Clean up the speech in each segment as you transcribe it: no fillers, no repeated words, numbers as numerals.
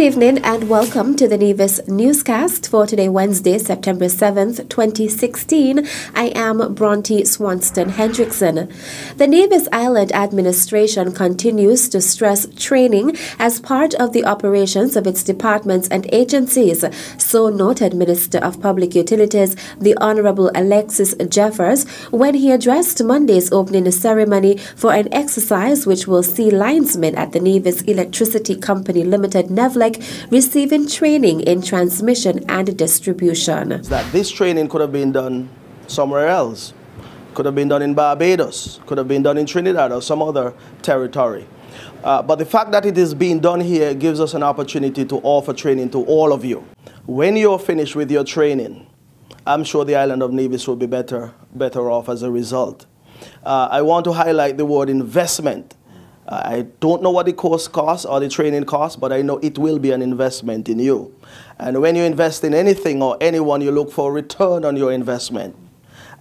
evening and welcome to the Nevis newscast for today, Wednesday, September 7th, 2016. I am Bronte Swanston Hendrickson. The Nevis Island administration continues to stress training as part of the operations of its departments and agencies, so noted Minister of Public Utilities, the Honorable Alexis Jeffers, when he addressed Monday's opening ceremony for an exercise which will see linesmen at the Nevis Electricity Company Limited NEVLEC receiving training in transmission and distribution. That this training could have been done somewhere else. Could have been done in Barbados, could have been done in Trinidad or some other territory. But the fact that it is being done here gives us an opportunity to offer training to all of you. When you're finished with your training, I'm sure the island of Nevis will be better off as a result. I want to highlight the word investment. I don't know what the course costs or the training costs, but I know it will be an investment in you. And when you invest in anything or anyone, you look for a return on your investment.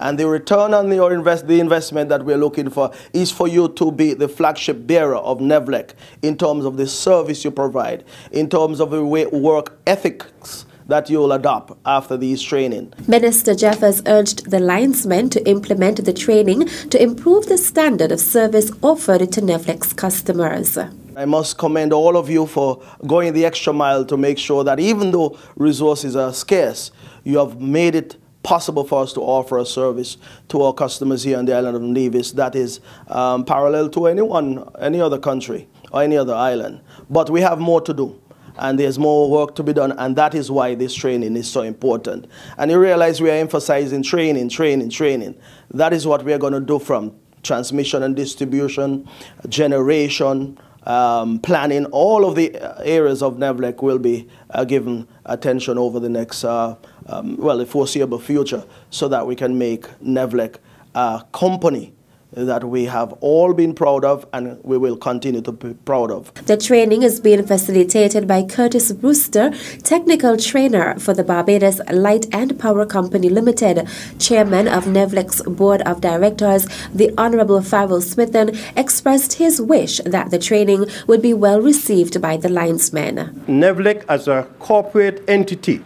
And the return on your investment that we're looking for is for you to be the flagship bearer of NEVLEC in terms of the service you provide, in terms of the work ethics that you'll adopt after these training. Minister Jeffers urged the linesmen to implement the training to improve the standard of service offered to NEVLEC's customers. I must commend all of you for going the extra mile to make sure that even though resources are scarce, you have made it possible for us to offer a service to our customers here on the island of Nevis that is parallel to any other country or any other island. But we have more to do. And there's more work to be done, and that is why this training is so important. And you realize we are emphasizing training. That is what we are going to do from transmission and distribution, generation, planning. All of the areas of NEVLEC will be given attention over the next, the foreseeable future, so that we can make NEVLEC a company that we have all been proud of and we will continue to be proud of. The training is being facilitated by Curtis Brewster, technical trainer for the Barbados Light and Power Company Limited. Chairman of NEVLEC's Board of Directors, the Honorable Farrell Smithen, expressed his wish that the training would be well received by the linesmen. NEVLEC as a corporate entity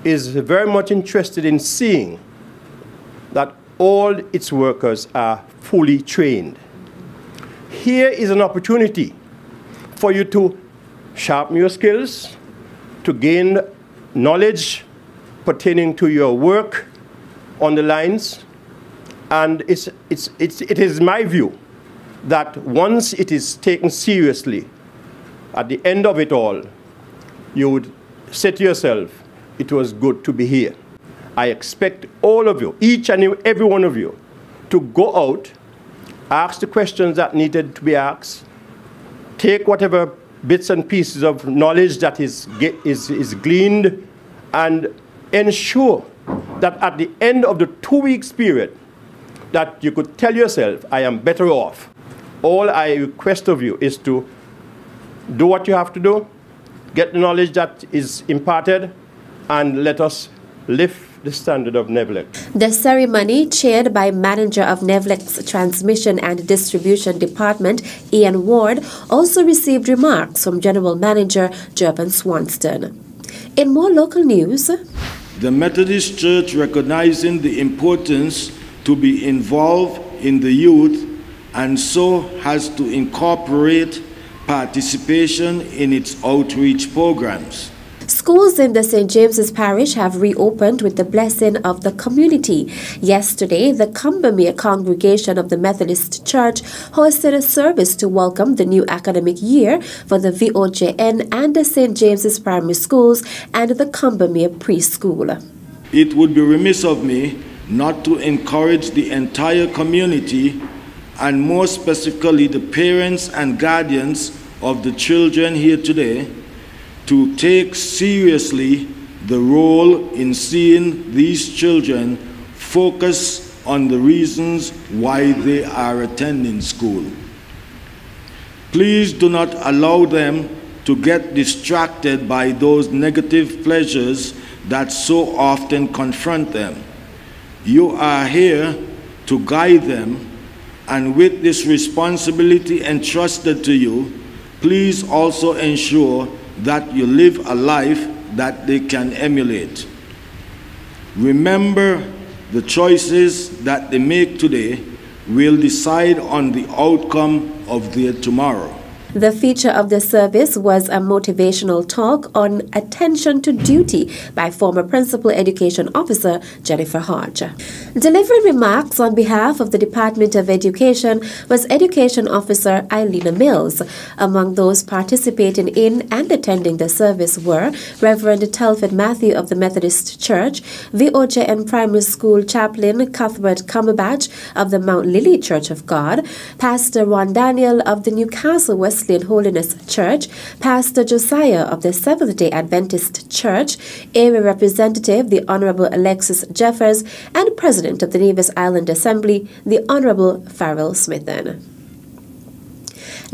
is very much interested in seeing that all its workers are fully trained. Here is an opportunity for you to sharpen your skills, to gain knowledge pertaining to your work on the lines. And it is my view that once it is taken seriously, at the end of it all, you would say to yourself, it was good to be here. I expect all of you, each and every one of you, to go out, ask the questions that needed to be asked, take whatever bits and pieces of knowledge that is gleaned, and ensure that at the end of the 2 weeks period, that you could tell yourself, I am better off. All I request of you is to do what you have to do, get the knowledge that is imparted, and let us lift the standard of NEVLEC. The ceremony, chaired by Manager of NEVLEC's Transmission and Distribution Department, Ian Ward, also received remarks from General Manager Jervan Swanston. In more local news, the Methodist Church, recognizing the importance to be involved in the youth, and so has to incorporate participation in its outreach programs. Schools in the St. James's Parish have reopened with the blessing of the community. Yesterday, the Combermere congregation of the Methodist Church hosted a service to welcome the new academic year for the VOJN and the St. James's Primary Schools and the Combermere Preschool. It would be remiss of me not to encourage the entire community, and more specifically the parents and guardians of the children here today, to take seriously the role in seeing these children focus on the reasons why they are attending school. Please do not allow them to get distracted by those negative pleasures that so often confront them. You are here to guide them, and with this responsibility entrusted to you, please also ensure that you live a life that they can emulate. Remember, the choices that they make today will decide on the outcome of their tomorrow. The feature of the service was a motivational talk on attention to duty by former Principal Education Officer Jennifer Hodge. Delivering remarks on behalf of the Department of Education was Education Officer Eileen Mills. Among those participating in and attending the service were Reverend Telford Matthew of the Methodist Church, VOJN Primary School Chaplain Cuthbert Cumberbatch of the Mount Lily Church of God, Pastor Ron Daniel of the Newcastle Wesleyan Holiness Church, Pastor Josiah of the Seventh-day Adventist Church, Area Representative the Honorable Alexis Jeffers, and President of the Nevis Island Assembly, the Honorable Farrell Smithen.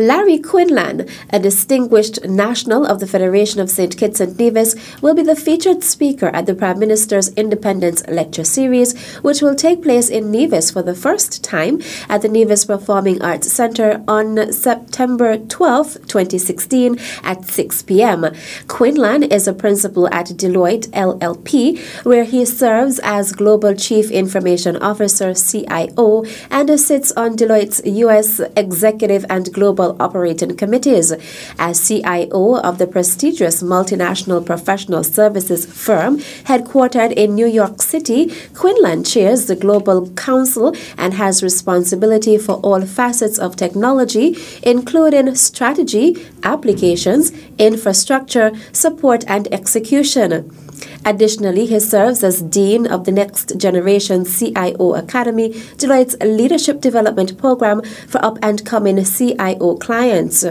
Larry Quinlan, a distinguished national of the Federation of St. Kitts and Nevis, will be the featured speaker at the Prime Minister's Independence Lecture Series, which will take place in Nevis for the first time at the Nevis Performing Arts Centre on September 12, 2016 at 6 p.m. Quinlan is a principal at Deloitte LLP, where he serves as Global Chief Information Officer CIO and sits on Deloitte's U.S. Executive and Global Operating Committees. As CIO of the prestigious multinational professional services firm headquartered in New York City, Quinlan chairs the Global Council and has responsibility for all facets of technology, including strategy, applications, infrastructure, support, and execution. Additionally, he serves as Dean of the Next Generation CIO Academy, Deloitte's leadership development program for up-and-coming CIO clients.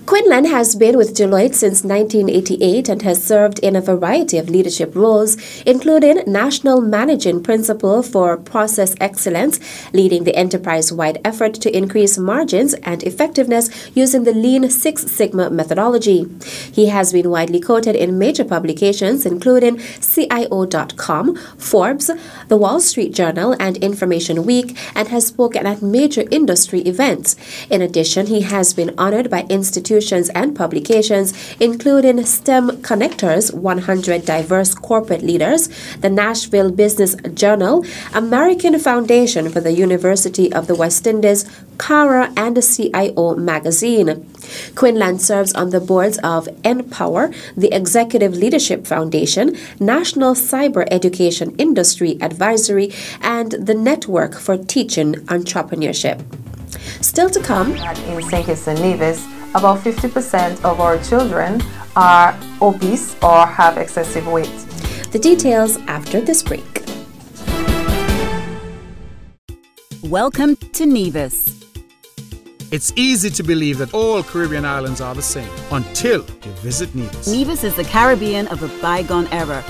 Quinlan has been with Deloitte since 1988 and has served in a variety of leadership roles, including National Managing Principal for Process Excellence, leading the enterprise-wide effort to increase margins and effectiveness using the Lean Six Sigma methodology. He has been widely quoted in major publications, including CIO.com, Forbes, The Wall Street Journal, and Information Week, and has spoken at major industry events. In addition, he has been honored by institutions and publications, including STEM Connectors 100 Diverse Corporate Leaders, the Nashville Business Journal, American Foundation for the University of the West Indies, CARA, and the CIO Magazine. Quinlan serves on the boards of NPower, the Executive Leadership Foundation, National Cyber Education Industry Advisory, and the Network for Teaching Entrepreneurship. Still to come. In St. Kitts and Nevis, about 50% of our children are obese or have excessive weight. The details after this break. Welcome to Nevis. It's easy to believe that all Caribbean islands are the same until you visit Nevis. Nevis is the Caribbean of a bygone era.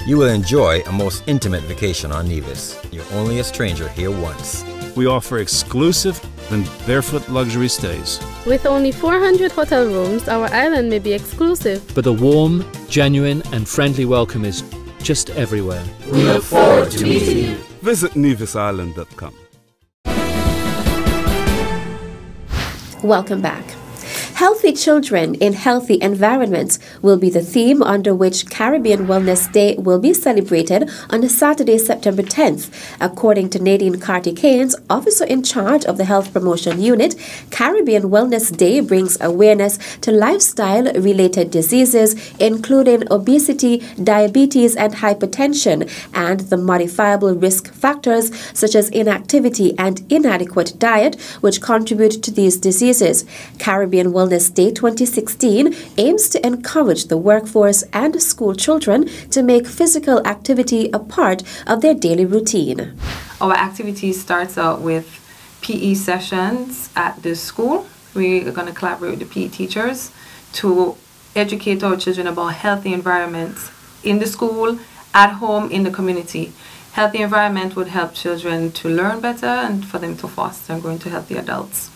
You will enjoy a most intimate vacation on Nevis. You're only a stranger here once. We offer exclusive and barefoot luxury stays. With only 400 hotel rooms, our island may be exclusive. But a warm, genuine and friendly welcome is just everywhere. We look forward to meeting you. Visit nevisisland.com. Welcome back. Healthy children in healthy environments will be the theme under which Caribbean Wellness Day will be celebrated on Saturday, September 10th. According to Nadine Carty-Caines, officer in charge of the Health Promotion Unit, Caribbean Wellness Day brings awareness to lifestyle-related diseases, including obesity, diabetes, and hypertension, and the modifiable risk factors such as inactivity and inadequate diet, which contribute to these diseases. Caribbean Wellness Day 2016 aims to encourage the workforce and school children to make physical activity a part of their daily routine. Our activity starts out with PE sessions at the school. We are going to collaborate with the PE teachers to educate our children about healthy environments in the school, at home, in the community. Healthy environment would help children to learn better and for them to foster and grow into healthy adults.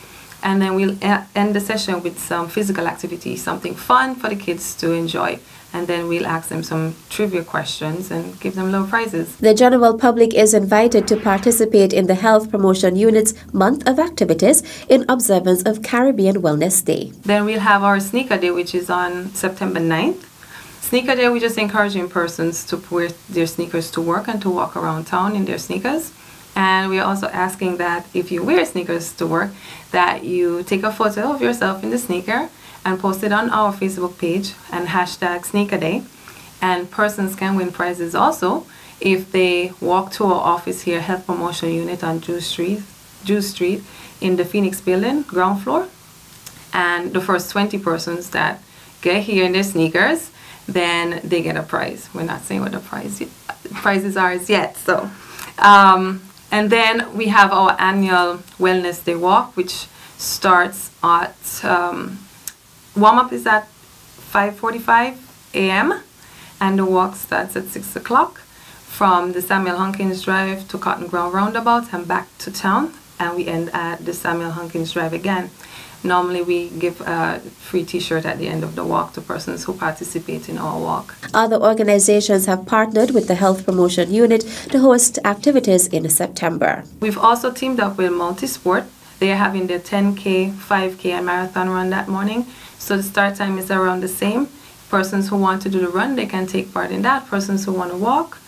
And then we'll end the session with some physical activity, something fun for the kids to enjoy. And then we'll ask them some trivia questions and give them little prizes. The general public is invited to participate in the Health Promotion Unit's month of activities in observance of Caribbean Wellness Day. Then we'll have our Sneaker Day, which is on September 9th. Sneaker Day, we're just encouraging persons to wear their sneakers to work and to walk around town in their sneakers. And we're also asking that if you wear sneakers to work, that you take a photo of yourself in the sneaker and post it on our Facebook page and hashtag Sneaker Day. And persons can win prizes also if they walk to our office here, Health Promotion Unit on Jew Street in the Phoenix building, ground floor. And the first 20 persons that get here in their sneakers, then they get a prize. We're not saying what the prizes are as yet. So, and then we have our annual Wellness Day walk, which starts at warm-up is at 5:45 a.m. and the walk starts at 6 o'clock from the Samuel Hunkins Drive to Cotton Ground Roundabout and back to town, and we end at the Samuel Hunkins Drive again. Normally we give a free t-shirt at the end of the walk to persons who participate in our walk. Other organizations have partnered with the Health Promotion Unit to host activities in September. We've also teamed up with Multisport. They are having their 10K, 5K and marathon run that morning. So the start time is around the same. Persons who want to do the run, they can take part in that. Persons who want to walk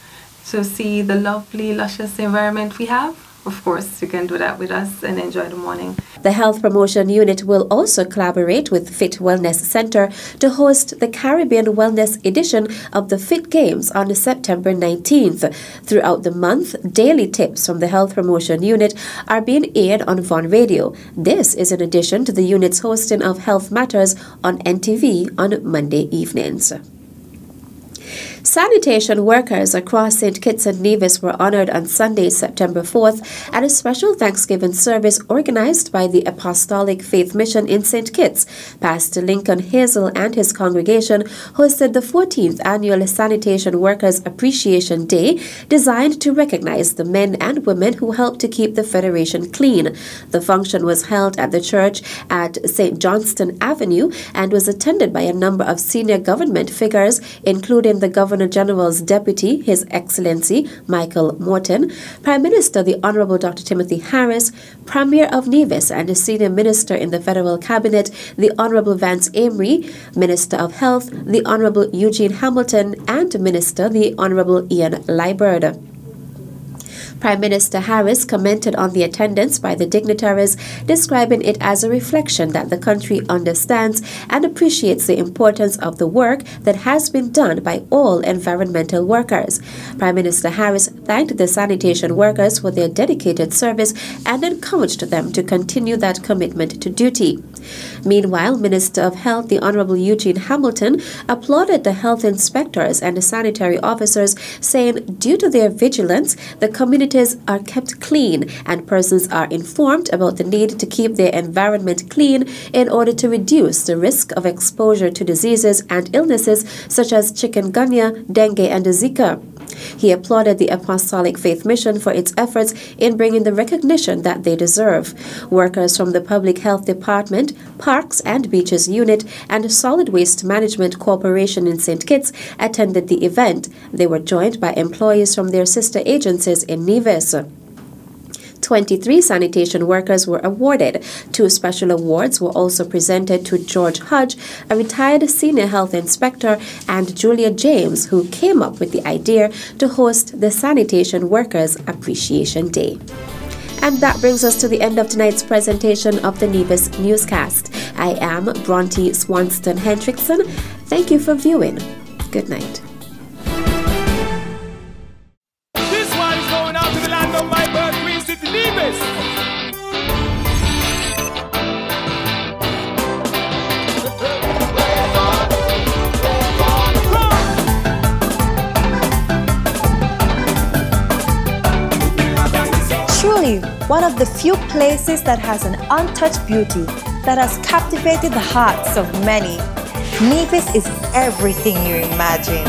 to see the lovely, luscious environment we have, of course, you can do that with us and enjoy the morning. The Health Promotion Unit will also collaborate with Fit Wellness Center to host the Caribbean Wellness edition of the Fit Games on September 19th. Throughout the month, daily tips from the Health Promotion Unit are being aired on Von Radio. This is in addition to the unit's hosting of Health Matters on NTV on Monday evenings. Sanitation workers across St. Kitts and Nevis were honored on Sunday, September 4th at a special Thanksgiving service organized by the Apostolic Faith Mission in St. Kitts. Pastor Lincoln Hazel and his congregation hosted the 14th Annual Sanitation Workers Appreciation Day, designed to recognize the men and women who help to keep the Federation clean. The function was held at the church at St. Johnston Avenue and was attended by a number of senior government figures, including the Governor General's Deputy, His Excellency Michael Morton, Prime Minister the Honorable Dr. Timothy Harris, Premier of Nevis and a Senior Minister in the Federal Cabinet, the Honorable Vance Amory, Minister of Health, the Honorable Eugene Hamilton, and Minister the Honorable Ian Liburd. Prime Minister Harris commented on the attendance by the dignitaries, describing it as a reflection that the country understands and appreciates the importance of the work that has been done by all environmental workers. Prime Minister Harris thanked the sanitation workers for their dedicated service and encouraged them to continue that commitment to duty. Meanwhile, Minister of Health, the Honorable Eugene Hamilton, applauded the health inspectors and the sanitary officers, saying due to their vigilance, the communities are kept clean and persons are informed about the need to keep their environment clean in order to reduce the risk of exposure to diseases and illnesses such as chikungunya, dengue, and Zika. He applauded the Apostolic Faith Mission for its efforts in bringing the recognition that they deserve. Workers from the Public Health Department, Parks and Beaches Unit, and Solid Waste Management Corporation in St. Kitts attended the event. They were joined by employees from their sister agencies in Nevis. 23 sanitation workers were awarded. 2 special awards were also presented to George Hodge, a retired senior health inspector, and Julia James, who came up with the idea to host the Sanitation Workers Appreciation Day. And that brings us to the end of tonight's presentation of the Nevis Newscast. I am Bronte Swanston Hendrickson. Thank you for viewing. Good night. This one is going out to the land of my birth, Queen City, Nevis. Truly, one of the few places that has an untouched beauty that has captivated the hearts of many. Nevis is everything you imagine.